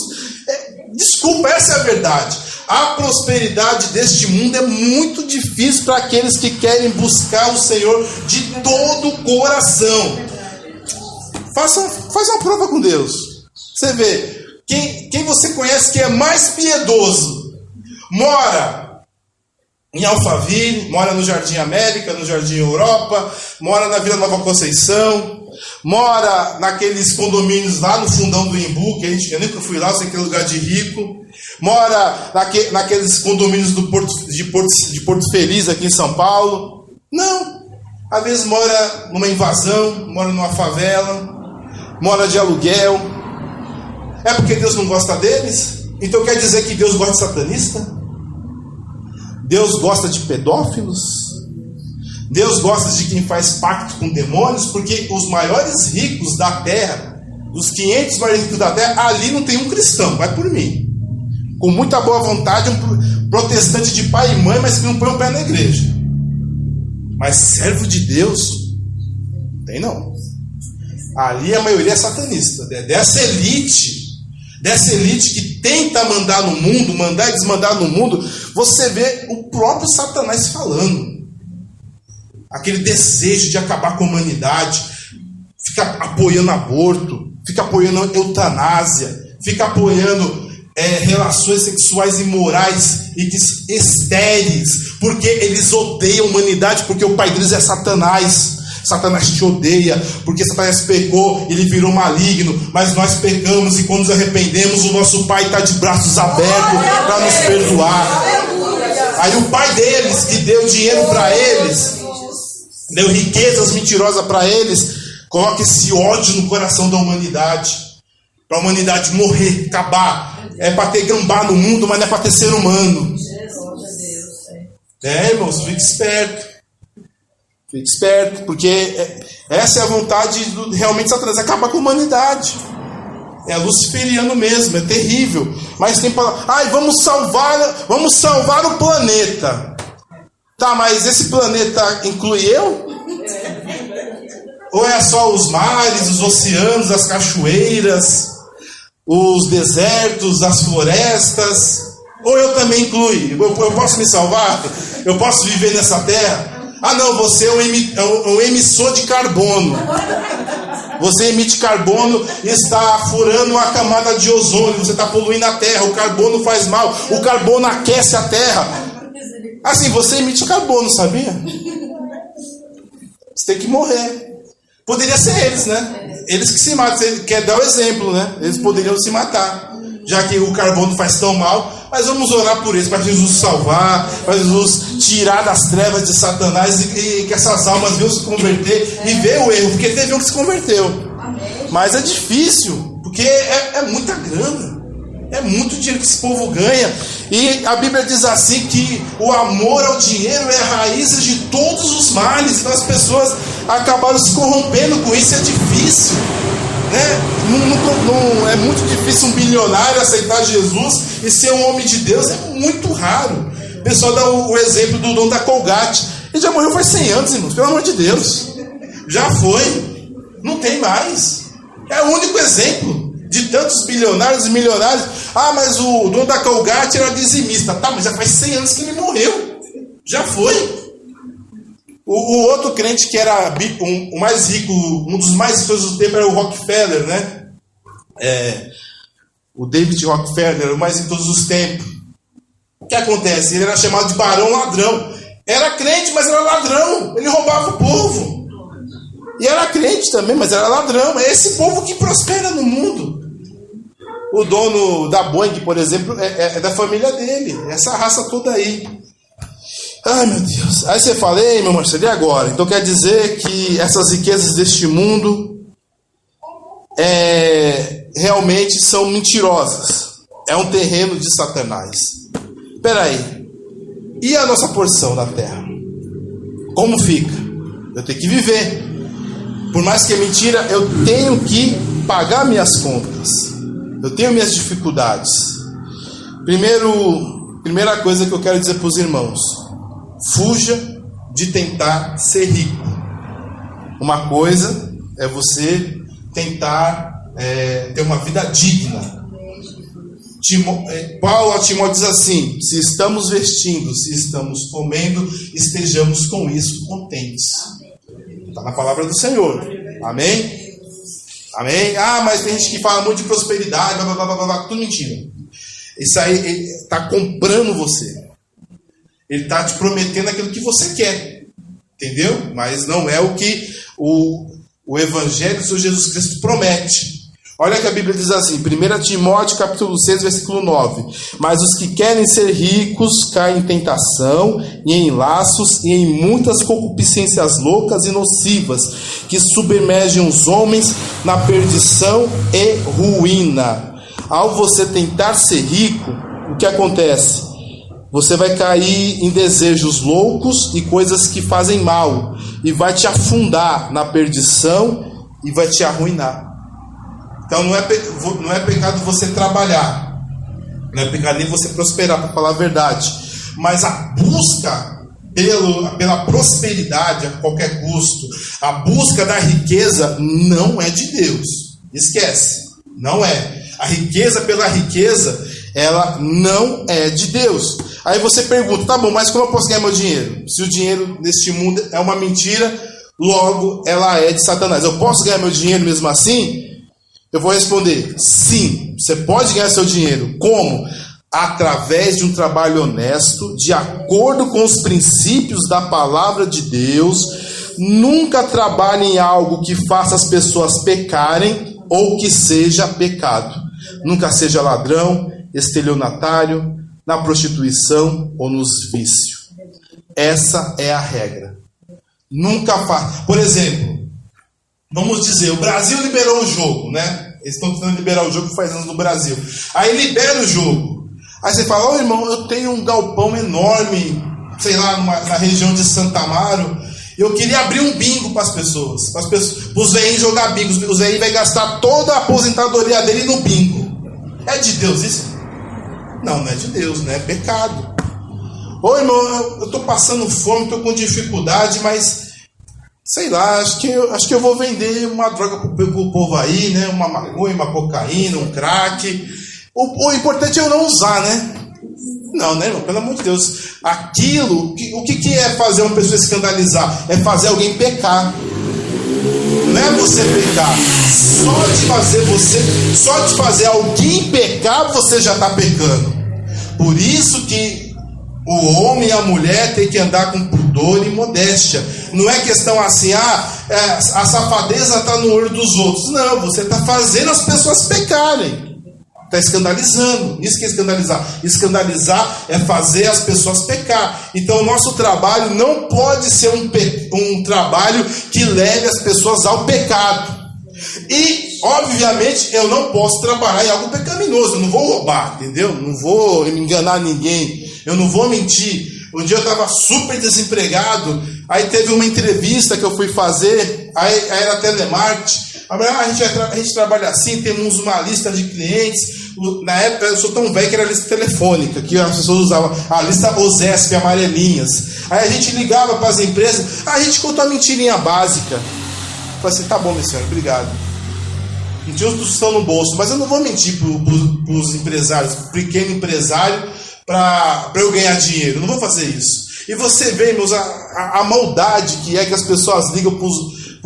desculpa, essa é a verdade. A prosperidade deste mundo é muito difícil para aqueles que querem buscar o Senhor de todo o coração. Faz uma prova com Deus. Você vê, quem você conhece que é mais piedoso, mora em Alphaville, mora no Jardim América, no Jardim Europa, mora na Vila Nova Conceição, mora naqueles condomínios lá no fundão do Imbu, que eu nunca fui lá, sei que é lugar de rico. Mora naqueles condomínios de Porto Feliz, aqui em São Paulo. Não. Às vezes mora numa invasão, mora numa favela, mora de aluguel. É porque Deus não gosta deles? Então quer dizer que Deus gosta de satanista? Deus gosta de pedófilos? Deus gosta de quem faz pacto com demônios? Porque os maiores ricos da terra, os 500 maiores ricos da terra, ali não tem um cristão, vai por mim. Com muita boa vontade, um protestante de pai e mãe, mas que não põe o pé na igreja. Mas servo de Deus, tem não. Ali a maioria é satanista. Dessa elite que tenta mandar no mundo, mandar e desmandar no mundo, você vê o próprio Satanás falando. Aquele desejo de acabar com a humanidade, fica apoiando aborto, fica apoiando eutanásia, fica apoiando relações sexuais imorais e estéreis, porque eles odeiam a humanidade, porque o pai deles é Satanás. Satanás te odeia, porque Satanás pecou, ele virou maligno, mas nós pecamos e quando nos arrependemos, o nosso pai está de braços abertos para nos perdoar. Aí o pai deles, que deu dinheiro para eles, deu riquezas mentirosas para eles, coloca esse ódio no coração da humanidade, para a humanidade morrer, acabar. É para ter gambá no mundo, mas não é para ter ser humano. Irmãos, fique esperto. Fique esperto, porque essa é a vontade realmente de Satanás, acabar com a humanidade. É luciferiano mesmo, é terrível. Mas tem para vamos salvar o planeta. Tá, mas esse planeta inclui eu? Ou é só os mares, os oceanos, as cachoeiras, os desertos, as florestas? Ou eu também incluo? Eu posso me salvar? Eu posso viver nessa terra? Ah não, você é um emissor de carbono. Você emite carbono e está furando uma camada de ozônio. Você está poluindo a terra. O carbono faz mal. O carbono aquece a terra. Assim, você emite carbono, sabia? Você tem que morrer. Poderia ser eles, né? Eles que se matam. Você quer dar o exemplo, né? Eles poderiam se matar, já que o carbono faz tão mal. Mas vamos orar por eles, para Jesus salvar, para Jesus tirar das trevas de Satanás e que essas almas venham se converter e ver o erro, porque teve um que se converteu. Mas é difícil, porque é muita grana, é muito dinheiro que esse povo ganha. E a Bíblia diz assim que o amor ao dinheiro é a raiz de todos os males. Então as pessoas acabaram se corrompendo com isso, é difícil. né? Não é muito difícil um bilionário aceitar Jesus e ser um homem de Deus, é muito raro. O pessoal dá o exemplo do dono da Colgate. Ele já morreu faz 100 anos, irmãos, pelo amor de Deus. Já foi, não tem mais. É o único exemplo de tantos bilionários e milionários. Ah, mas o dono da Colgate era dizimista. Tá, mas já faz 100 anos que ele morreu. Já foi. O outro crente que era o mais rico, um dos mais ricos do tempo era o Rockefeller, né? O David Rockefeller, o mais rico de todos os tempos. O que acontece? Ele era chamado de barão ladrão. Era crente, mas era ladrão. Ele roubava o povo. E era crente também, mas era ladrão. É esse povo que prospera no mundo. O dono da Boeing, por exemplo, é da família dele. Essa raça toda aí. Ai, meu Deus. Aí você fala, ei, meu Marcelo, e agora? Então quer dizer que essas riquezas deste mundo realmente são mentirosas. É um terreno de Satanás. Espera aí. E a nossa porção na terra? Como fica? Eu tenho que viver. Por mais que é mentira, eu tenho que pagar minhas contas. Eu tenho minhas dificuldades. Primeira coisa que eu quero dizer para os irmãos: fuja de tentar ser rico. Uma coisa é você tentar ter uma vida digna. Paulo a Timóteo diz assim: se estamos vestindo, se estamos comendo, estejamos com isso contentes. Está na palavra do Senhor. Amém? Amém? Ah, mas tem gente que fala muito de prosperidade, blá, blá, blá, blá, blá, tudo mentira. Isso aí, ele está comprando você. Ele está te prometendo aquilo que você quer. Entendeu? Mas não é o que o Evangelho do Senhor Jesus Cristo promete. Olha que a Bíblia diz assim, 1 Timóteo capítulo 6, versículo 9. Mas os que querem ser ricos caem em tentação e em laços e em muitas concupiscências loucas e nocivas, que submergem os homens na perdição e ruína. Ao você tentar ser rico, o que acontece? Você vai cair em desejos loucos e coisas que fazem mal, e vai te afundar na perdição e vai te arruinar. Então não é pecado você trabalhar, não é pecado nem você prosperar, para falar a verdade, mas a busca pela prosperidade a qualquer custo, a busca da riqueza não é de Deus. Esquece, não é. A riqueza pela riqueza, ela não é de Deus. Aí você pergunta, tá bom, mas como eu posso ganhar meu dinheiro? Se o dinheiro neste mundo é uma mentira, logo ela é de Satanás. Eu posso ganhar meu dinheiro mesmo assim? Eu vou responder, sim, você pode ganhar seu dinheiro. Como? Através de um trabalho honesto, de acordo com os princípios da palavra de Deus. Nunca trabalhe em algo que faça as pessoas pecarem ou que seja pecado. Nunca seja ladrão, estelionatário, na prostituição ou nos vícios. Essa é a regra. Nunca faça. Por exemplo, vamos dizer, o Brasil liberou o jogo, né? Eles estão tentando liberar o jogo faz anos no Brasil. Aí libera o jogo. Aí você fala, irmão, eu tenho um galpão enorme, sei lá, na região de Santa Amaro. Eu queria abrir um bingo para as pessoas. Para os velhinhos jogar bingo. Os velhinhos vão gastar toda a aposentadoria dele no bingo. É de Deus isso? Não, não é de Deus, né? É pecado. Ô irmão, eu estou passando fome, estou com dificuldade, mas sei lá, acho que eu vou vender uma droga pro povo aí, né? Uma maconha, uma cocaína, um crack. O importante é eu não usar, né? Não, né, irmão? Pelo amor de Deus. O que é fazer uma pessoa escandalizar? É fazer alguém pecar. Não é você pecar. Só de fazer alguém pecar, você já está pecando. Por isso que o homem e a mulher têm que andar com pudor e modéstia. Não é questão assim, a safadeza está no olho dos outros. Não, você está fazendo as pessoas pecarem. Está escandalizando. Isso que é escandalizar. Escandalizar é fazer as pessoas pecar. Então o nosso trabalho não pode ser um trabalho que leve as pessoas ao pecado. E, obviamente, eu não posso trabalhar em algo pecaminoso. Eu não vou roubar, entendeu? Não vou enganar ninguém. Eu não vou mentir. Um dia eu estava super desempregado. Aí teve uma entrevista que eu fui fazer. Aí era telemarketing. A gente trabalha assim, temos uma lista de clientes. Na época eu sou tão velho que era a lista telefônica, que as pessoas usavam a lista OSESP, amarelinhas. Aí a gente ligava para as empresas, a gente contou uma mentirinha básica. Eu falei assim, tá bom, minha senhora, obrigado. Não tinha os tostão no bolso, mas eu não vou mentir para os empresários, pro pequeno empresário, para eu ganhar dinheiro. Eu não vou fazer isso. E você vê, meus, a maldade que é que as pessoas ligam para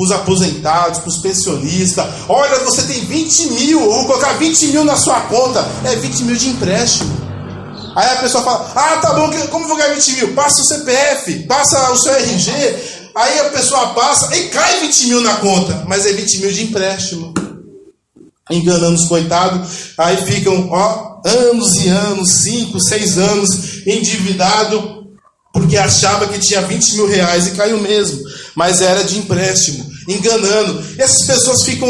os aposentados, para os pensionistas. Olha, você tem 20 mil, eu vou colocar 20 mil na sua conta. É 20 mil de empréstimo. Aí a pessoa fala, tá bom, como vou ganhar 20 mil? Passa o CPF, passa o seu RG. Aí a pessoa passa e cai 20 mil na conta, mas é 20 mil de empréstimo. Enganando os coitados. Aí ficam anos e anos, 5, 6 anos, endividado, porque achava que tinha 20 mil reais e caiu mesmo, mas era de empréstimo, enganando. Essas pessoas ficam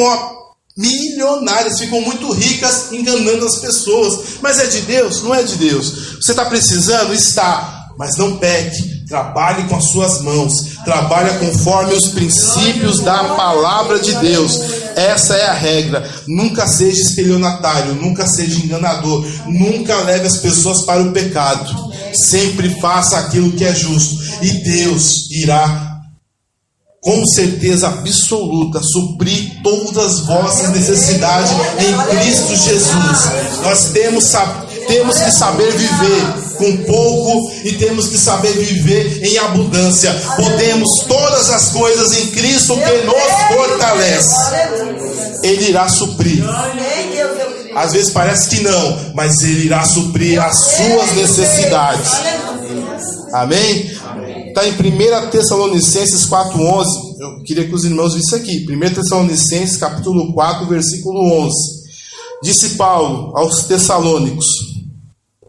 milionárias, ficam muito ricas enganando as pessoas. Mas é de Deus? Não é de Deus. Você está precisando? Está, mas não peque. Trabalhe com as suas mãos, trabalhe conforme os princípios da palavra de Deus. Essa é a regra. Nunca seja estelionatário, nunca seja enganador, nunca leve as pessoas para o pecado. Sempre faça aquilo que é justo, e Deus irá, com certeza absoluta, suprir todas as vossas necessidades em Cristo Jesus. Nós temos que saber viver com pouco e temos que saber viver em abundância. Podemos todas as coisas em Cristo que nos fortalece. Ele irá suprir. Às vezes parece que não, mas Ele irá suprir as suas necessidades. Amém? Está em 1 Tessalonicenses 4,11. Eu queria que os irmãos vissem aqui. 1 Tessalonicenses capítulo 4, versículo 11. Disse Paulo aos Tessalônicos: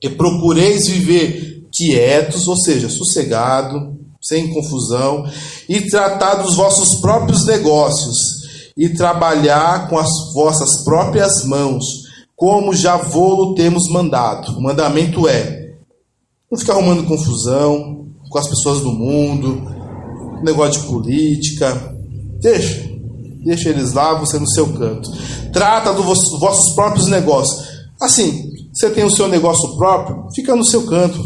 e procureis viver quietos, ou seja, sossegado, sem confusão, e tratar dos vossos próprios negócios, e trabalhar com as vossas próprias mãos, como já vô-lo temos mandado. O mandamento é: não ficar arrumando confusão com as pessoas do mundo, negócio de política. Deixa eles lá, você no seu canto. Trata dos vossos próprios negócios. Assim, você tem o seu negócio próprio, fica no seu canto,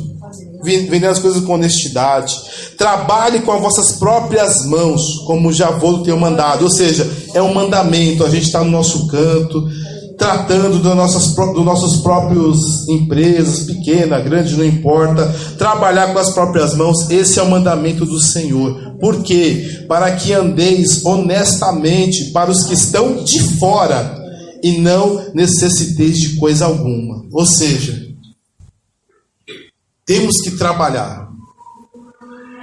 vendendo as coisas com honestidade. Trabalhe com as vossas próprias mãos, como já vou ter mandado. Ou seja, é um mandamento. A gente está no nosso canto, tratando dos nossos próprios empresas, pequena, grande, não importa. Trabalhar com as próprias mãos, esse é o mandamento do Senhor. Por quê? Para que andeis honestamente para os que estão de fora, e não necessiteis de coisa alguma. Ou seja, temos que trabalhar.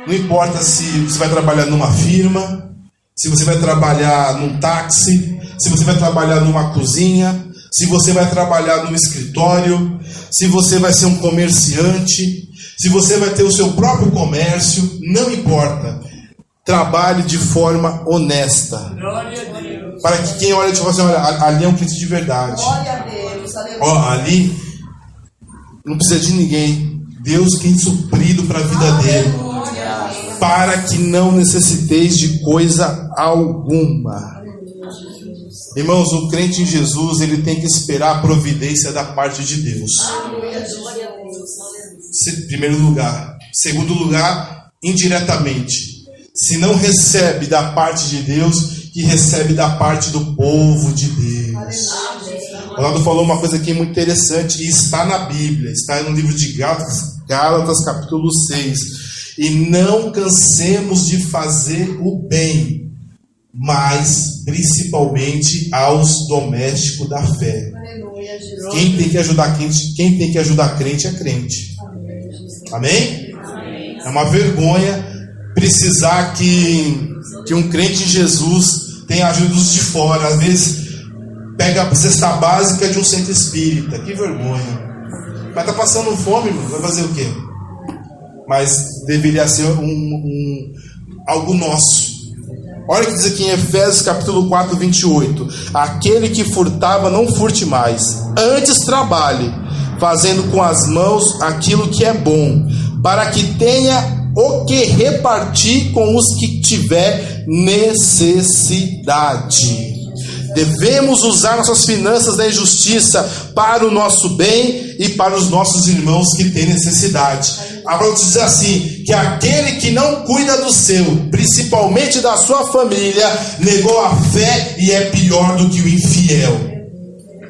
Não importa se você vai trabalhar numa firma, se você vai trabalhar num táxi, se você vai trabalhar numa cozinha, se você vai trabalhar num escritório, se você vai ser um comerciante, se você vai ter o seu próprio comércio, não importa. Trabalhe de forma honesta. Para que quem olha e fala assim, olha, ali é um cliente de verdade. Ali não precisa de ninguém. Deus tem suprido para a vida dele. Para que não necessiteis de coisa alguma. Irmãos, o crente em Jesus, ele tem que esperar a providência da parte de Deus. Em primeiro lugar. Segundo lugar, indiretamente. Se não recebe da parte de Deus, que recebe da parte do povo de Deus. O Ronaldo falou uma coisa aqui muito interessante, e está na Bíblia, está no livro de Gálatas capítulo 6. E não cansemos de fazer o bem, mas principalmente aos domésticos da fé. Quem tem que ajudar crente é crente. Amém? É uma vergonha precisar que um crente em Jesus tenha ajuda dos de fora. Às vezes pega a cesta básica de um centro espírita. Que vergonha. Mas tá passando fome, irmão. Vai fazer o quê? Mas deveria ser algo nosso. Olha o que diz aqui em Efésios capítulo 4, 28. Aquele que furtava, não furte mais. Antes trabalhe, fazendo com as mãos aquilo que é bom, para que tenha o que repartir com os que tiver necessidade. Devemos usar nossas finanças da injustiça para o nosso bem e para os nossos irmãos que têm necessidade. A palavra diz assim, que aquele que não cuida do seu, principalmente da sua família, negou a fé e é pior do que o infiel.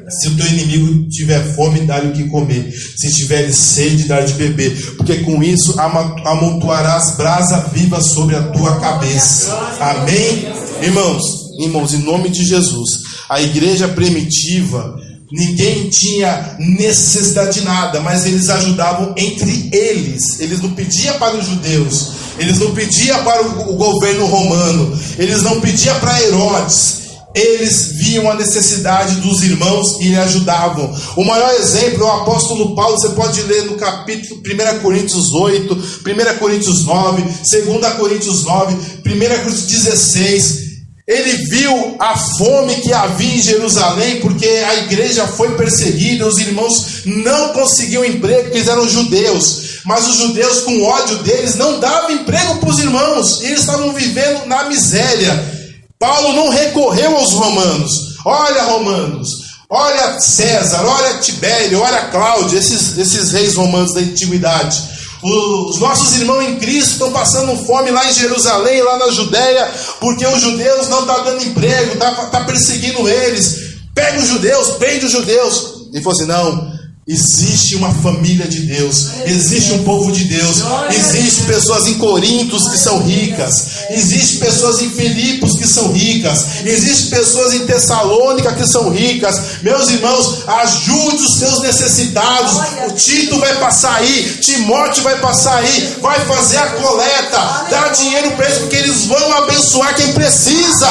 Se o teu inimigo tiver fome, dá-lhe o que comer. Se tiver sede, dá-lhe de beber. Porque com isso amontoarás brasa viva sobre a tua cabeça. Amém? Irmãos, em nome de Jesus, a igreja primitiva, ninguém tinha necessidade de nada, mas eles ajudavam entre eles. Eles não pediam para os judeus, eles não pediam para o governo romano, eles não pediam para Herodes. Eles viam a necessidade dos irmãos e lhe ajudavam. O maior exemplo é o apóstolo Paulo. Você pode ler no capítulo 1 Coríntios 8, 1 Coríntios 9, 2 Coríntios 9, 1 Coríntios 16. Ele viu a fome que havia em Jerusalém, porque a igreja foi perseguida, os irmãos não conseguiam emprego, porque eles eram judeus. Mas os judeus, com ódio deles, não davam emprego para os irmãos. Eles estavam vivendo na miséria. Paulo não recorreu aos romanos. Olha, romanos, olha César, olha Tibério, olha Cláudio, esses reis romanos da antiguidade. Os nossos irmãos em Cristo estão passando fome lá em Jerusalém, lá na Judéia, porque os judeus não estão dando emprego, está perseguindo eles. Pega os judeus, prende os judeus. Ele falou assim, não, existe uma família de Deus, existe um povo de Deus, existe pessoas em Corintos que são ricas, existe pessoas em Filipos que são ricas, existe pessoas em Tessalônica que são ricas. Meus irmãos, ajude os seus necessitados. O Tito vai passar aí, Timóteo vai passar aí, vai fazer a coleta, dá dinheiro para eles, porque eles vão abençoar quem precisa.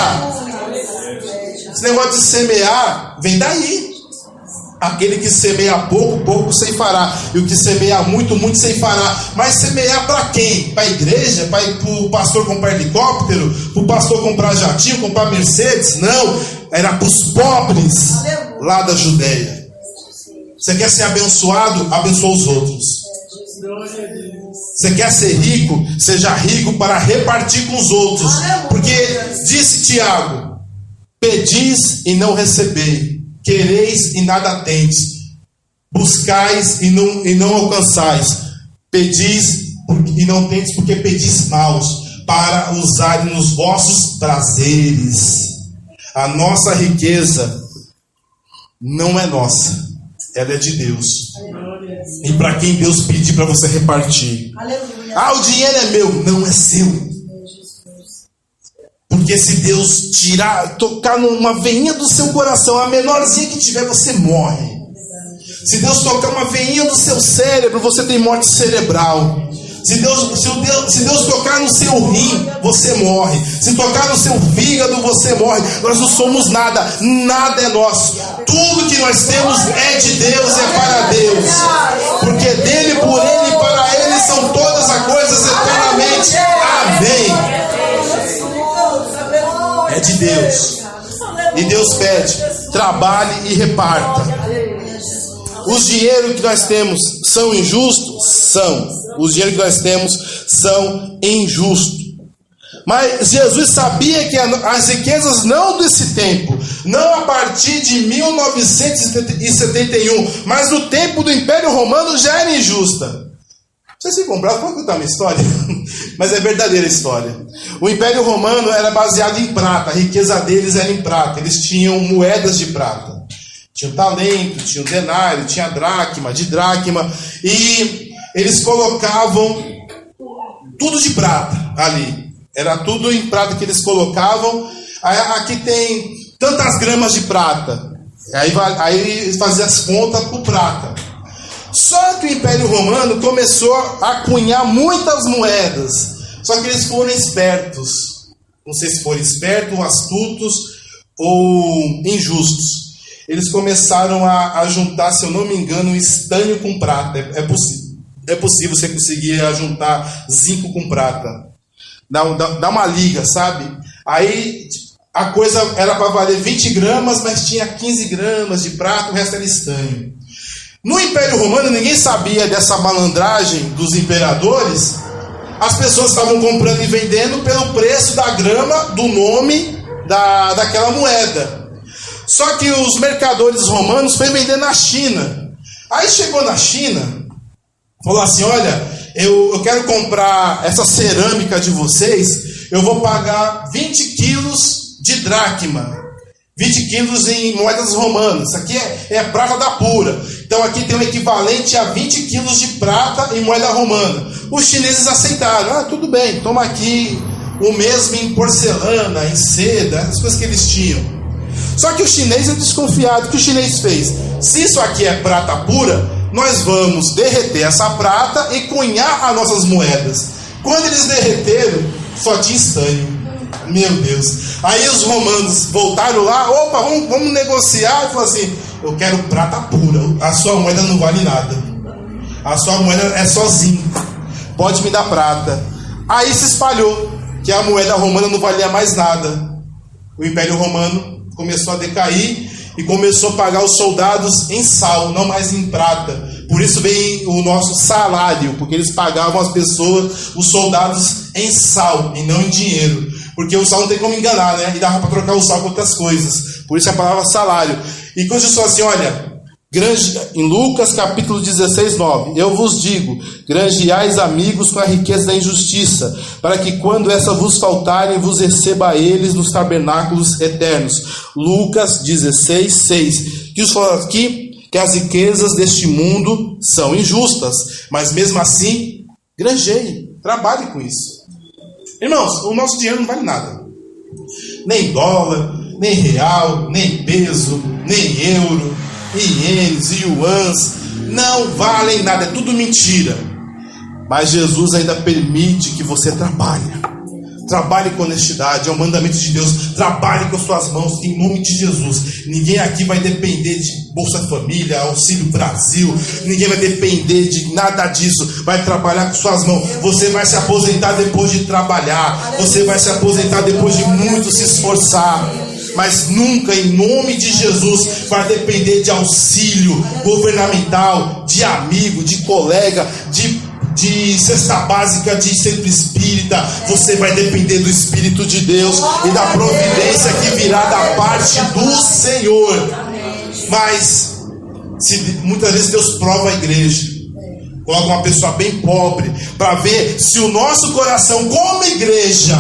Esse negócio de semear vem daí. Aquele que semeia pouco, pouco ceifará. E o que semeia muito, muito ceifará. Mas semear para quem? Para a igreja? Para o pastor comprar helicóptero? Para o pastor comprar jatinho, comprar Mercedes? Não, era para os pobres lá da Judéia. Você quer ser abençoado? Abençoa os outros. Você quer ser rico? Seja rico para repartir com os outros. Porque disse Tiago, pedis e não recebei, quereis e nada tendes, buscais e não alcançais, pedis e não tendes porque pedis maus, para usarem nos vossos prazeres. A nossa riqueza não é nossa, ela é de Deus. E para quem Deus pedir para você repartir. Ah, o dinheiro é meu, não é seu. Porque se Deus tocar numa veinha do seu coração, a menorzinha que tiver, você morre. Se Deus tocar uma veinha do seu cérebro, você tem morte cerebral. Se Deus tocar no seu rim, você morre. Se tocar no seu fígado, você morre. Nós não somos nada, nada é nosso. Tudo que nós temos é de Deus, é para Deus. Porque dele, por ele e para ele são todas as coisas eternamente. Amém. É de Deus. E Deus pede, trabalhe e reparta. Os dinheiros que nós temos são injustos? São. Os dinheiros que nós temos são injustos. Mas Jesus sabia que as riquezas não desse tempo, não a partir de 1971, mas no tempo do Império Romano já era injusta. Vocês se compraram? Vou contar uma história, mas é verdadeira a história. O Império Romano era baseado em prata, a riqueza deles era em prata, eles tinham moedas de prata. Tinha talento, tinha denário, tinha dracma, de dracma, e eles colocavam tudo de prata ali. Era tudo em prata que eles colocavam. Aqui tem tantas gramas de prata. Aí fazia as contas por prata. Só que o Império Romano começou a cunhar muitas moedas. Só que eles foram espertos. Não sei se foram espertos, astutos ou injustos. Eles começaram a juntar, se eu não me engano, estanho com prata. É possível você conseguir juntar zinco com prata. Dá uma liga, sabe? Aí a coisa era para valer 20 gramas, mas tinha 15 gramas de prata, o resto era estanho. No Império Romano, ninguém sabia dessa malandragem dos imperadores. As pessoas estavam comprando e vendendo pelo preço da grama, do nome daquela moeda. Só que os mercadores romanos foram vender na China. Aí chegou na China, falou assim: olha, eu quero comprar essa cerâmica de vocês, eu vou pagar 20 quilos de dracma, 20 quilos em moedas romanas. Isso aqui é prata da pura. Então aqui tem o equivalente a 20 quilos de prata em moeda romana. Os chineses aceitaram. Tudo bem, toma aqui o mesmo em porcelana, em seda, as coisas que eles tinham. Só que o chinês é desconfiado. O que o chinês fez? Se isso aqui é prata pura, nós vamos derreter essa prata e cunhar as nossas moedas. Quando eles derreteram, só tinha estanho. Meu Deus. Aí os romanos voltaram lá, opa, vamos negociar. E falaram assim: eu quero prata pura, a sua moeda não vale nada, a sua moeda é só zinco, pode me dar prata. Aí se espalhou que a moeda romana não valia mais nada. O Império Romano começou a decair e começou a pagar os soldados em sal, não mais em prata. Por isso vem o nosso salário, porque eles pagavam as pessoas, os soldados, em sal e não em dinheiro, porque o sal não tem como enganar, né? E dava para trocar o sal com outras coisas. Por isso a palavra salário. E quando Jesus falou assim: olha, em Lucas capítulo 16, 9: eu vos digo, granjeais amigos com a riqueza da injustiça, para que quando essa vos faltarem, vos receba a eles nos tabernáculos eternos. Lucas 16, 6. Que Jesus falou aqui que as riquezas deste mundo são injustas, mas mesmo assim, granjeie, trabalhe com isso. Irmãos, o nosso dinheiro não vale nada. Nem dólar, nem real, nem peso, nem euro, ienes, yuans, não valem nada, é tudo mentira. Mas Jesus ainda permite que você trabalhe. Trabalhe com honestidade, é o mandamento de Deus. Trabalhe com as suas mãos, em nome de Jesus. Ninguém aqui vai depender de Bolsa Família, Auxílio Brasil. Ninguém vai depender de nada disso. Vai trabalhar com suas mãos. Você vai se aposentar depois de trabalhar. Você vai se aposentar depois de muito se esforçar. Mas nunca, em nome de Jesus, vai depender de auxílio governamental, de amigo, de colega, de cesta básica, de centro espírita. Você vai depender do Espírito de Deus e da providência que virá da parte do Senhor. Mas muitas vezes Deus prova a igreja, coloca uma pessoa bem pobre para ver se o nosso coração como igreja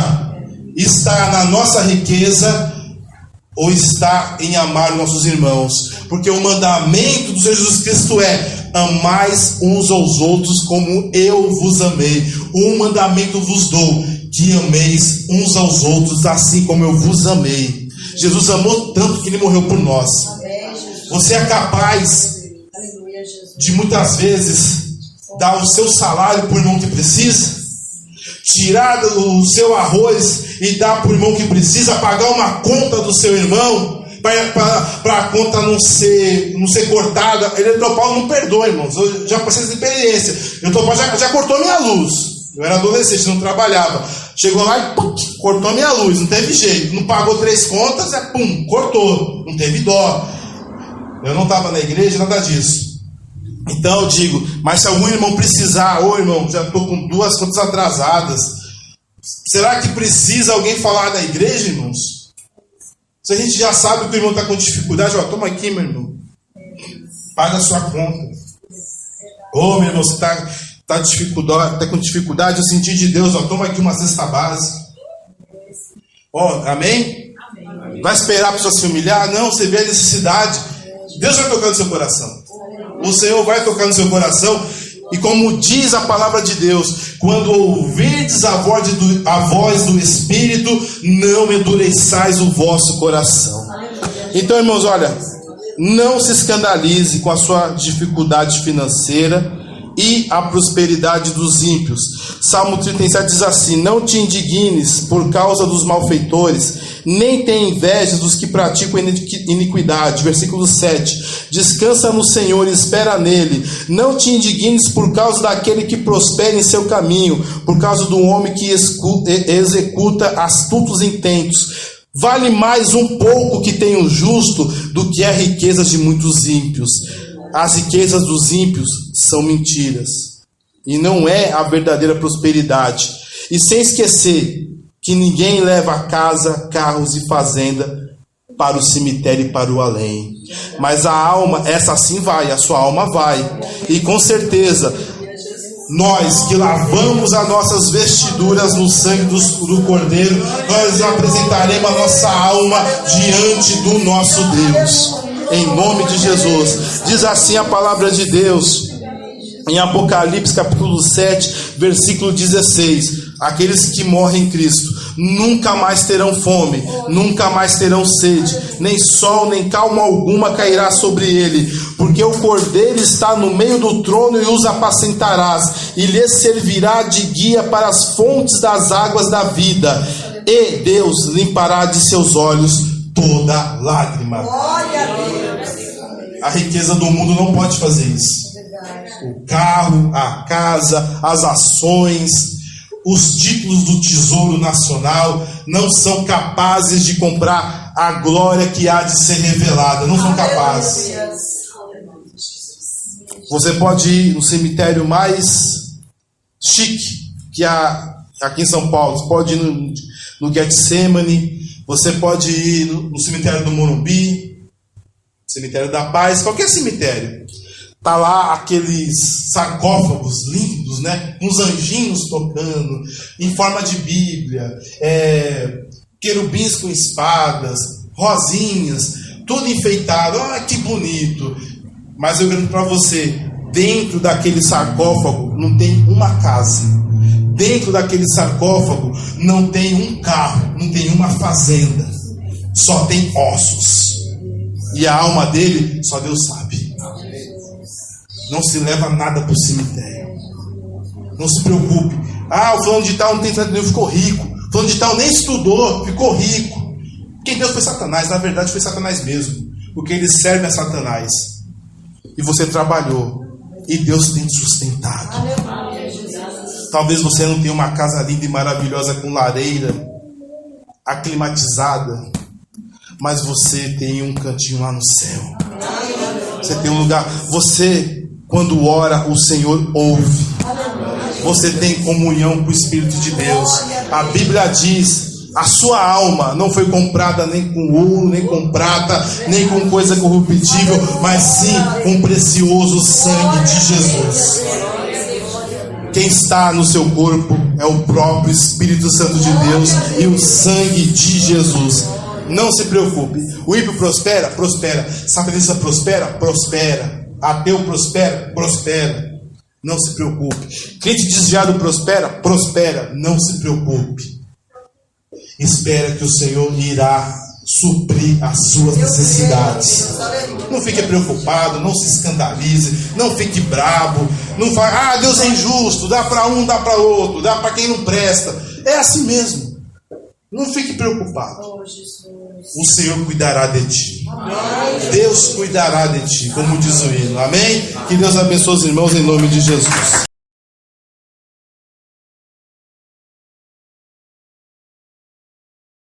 está na nossa riqueza ou está em amar nossos irmãos. Porque o mandamento do Senhor Jesus Cristo é: amais uns aos outros como eu vos amei. Um mandamento vos dou, que ameis uns aos outros assim como eu vos amei. Jesus amou tanto que Ele morreu por nós. Você é capaz de muitas vezes dar o seu salário para o irmão que precisa? Tirar o seu arroz e dar para o irmão que precisa? Pagar uma conta do seu irmão para a conta não ser cortada? Eletropaulo não perdoa, irmãos. Eu já passei essa experiência. Eletropaulo já cortou minha luz. Eu era adolescente, não trabalhava. Chegou lá e pum, cortou minha luz. Não teve jeito. Não pagou 3 contas, pum, cortou. Não teve dó. Eu não estava na igreja, nada disso. Então eu digo: mas se algum irmão precisar, irmão, já estou com 2 contas atrasadas. Será que precisa alguém falar na igreja, irmãos? Se a gente já sabe que o irmão está com dificuldade, toma aqui, meu irmão, paga a sua conta. Meu irmão, você está com dificuldade, eu senti de Deus, toma aqui uma cesta básica. Amém? Vai esperar a pessoa se humilhar? Não, você vê a necessidade. Deus vai tocar no seu coração. O Senhor vai tocar no seu coração. E como diz a palavra de Deus: quando ouvirdes a voz do Espírito, não endureçais o vosso coração. Então, irmãos, olha, não se escandalize com a sua dificuldade financeira e a prosperidade dos ímpios. Salmo 37 diz assim: não te indignes por causa dos malfeitores, nem tenha inveja dos que praticam iniquidade. Versículo 7: descansa no Senhor e espera nele. Não te indignes por causa daquele que prospera em seu caminho, por causa do homem que executa astutos intentos. Vale mais um pouco que tem o justo do que a riqueza de muitos ímpios. As riquezas dos ímpios são mentiras, e não é a verdadeira prosperidade. E sem esquecer que ninguém leva casa, carros e fazenda para o cemitério e para o além. Mas a alma, essa sim vai, a sua alma vai. E com certeza, nós que lavamos as nossas vestiduras no sangue do Cordeiro, nós apresentaremos a nossa alma diante do nosso Deus, em nome de Jesus. Diz assim a palavra de Deus em Apocalipse capítulo 7, versículo 16: aqueles que morrem em Cristo nunca mais terão fome, nunca mais terão sede, nem sol, nem calma alguma cairá sobre ele, porque o Cordeiro está no meio do trono e os apacentarás, e lhes servirá de guia para as fontes das águas da vida, e Deus limpará de seus olhos toda lágrima. A riqueza do mundo não pode fazer isso. O carro, a casa, as ações, os títulos do Tesouro Nacional não são capazes de comprar a glória que há de ser revelada. Não são capazes. Você pode ir no cemitério mais chique que há aqui em São Paulo. Você pode ir no Getsemane. Você pode ir no cemitério do Morumbi, cemitério da Paz, qualquer cemitério. Tá lá aqueles sarcófagos lindos, né? Uns anjinhos tocando, em forma de Bíblia, querubins com espadas, rosinhas, tudo enfeitado. Ah, que bonito! Mas eu garanto para você, dentro daquele sarcófago não tem uma casa. Dentro daquele sarcófago não tem um carro, não tem uma fazenda. Só tem ossos. E a alma dele, só Deus sabe. Não se leva nada para o cemitério. Não se preocupe. Ah, o fulano de tal não tem tanto dinheiro, ficou rico. O fulano de tal nem estudou, ficou rico. Quem Deus foi Satanás. Na verdade foi Satanás mesmo. Porque ele serve a Satanás. E você trabalhou. E Deus tem te sustentado. Talvez você não tenha uma casa linda e maravilhosa com lareira, aclimatizada. Mas você tem um cantinho lá no céu. Você tem um lugar. Você... Quando ora, o Senhor ouve. Você tem comunhão com o Espírito de Deus. A Bíblia diz: a sua alma não foi comprada nem com ouro, nem com prata, nem com coisa corruptível, mas sim com o precioso sangue de Jesus. Quem está no seu corpo é o próprio Espírito Santo de Deus e o sangue de Jesus. Não se preocupe. O ímpio prospera? Prospera. Satanista prospera? Prospera. Ateu prospera? Prospera. Não se preocupe. Crente desviado prospera? Prospera. Não se preocupe. Espera que o Senhor irá suprir as suas necessidades. Não fique preocupado, não se escandalize, não fique bravo, não fale: ah, Deus é injusto, dá para um, dá para outro, dá para quem não presta. É assim mesmo. Não fique preocupado. O Senhor cuidará de ti. Deus cuidará de ti, como diz o hino. Amém? Que Deus abençoe os irmãos em nome de Jesus.